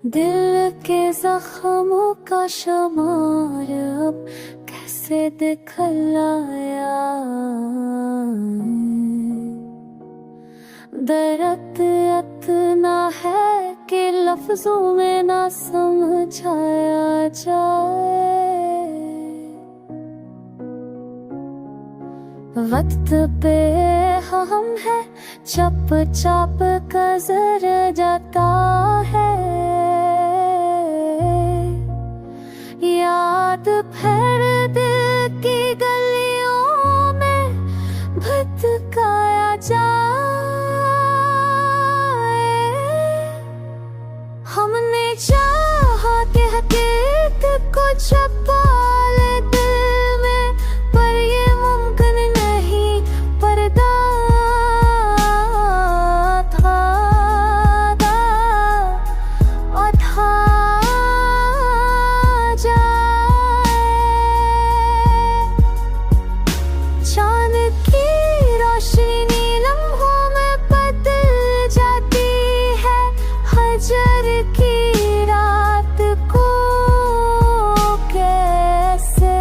दिल के जख्मों का शुमार अब कैसे दिखलाया। दर्द इतना है कि लफ्जों में ना समझाया जाए। वक्त पे हम है चप चप गुजर जाता है। याद फिर दिल की गलियों में भटकाया जाए। हमने चाहा कि हकीकत को छुपा ले दिल में, पर ये मुमकिन नहीं। पर्दा था उठा जाए। चांद की रोशनी लम्हों में बदल जाती है। हजर की रात को कैसे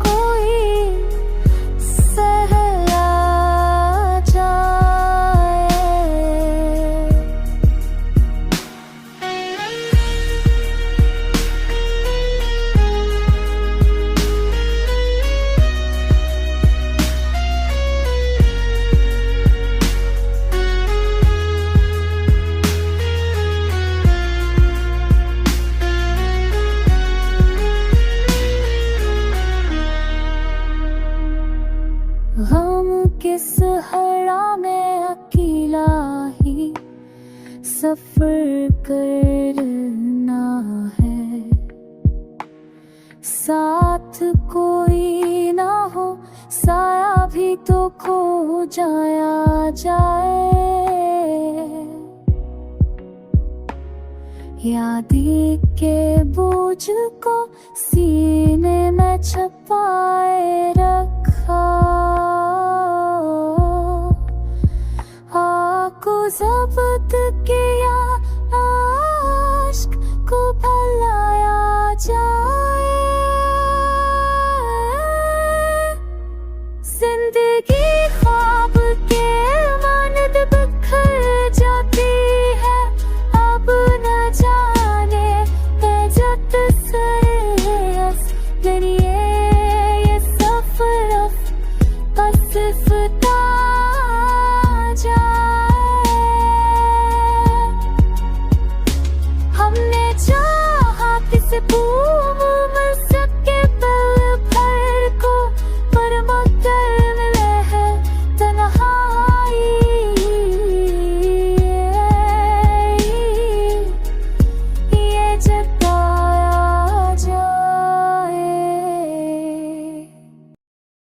कोई सहला जाए। गम किस हरा में अकेला ही सफर करना है। साथ कोई ना हो साया भी तो खो जाया जाए। यादें के बोझ को सीने में छुपा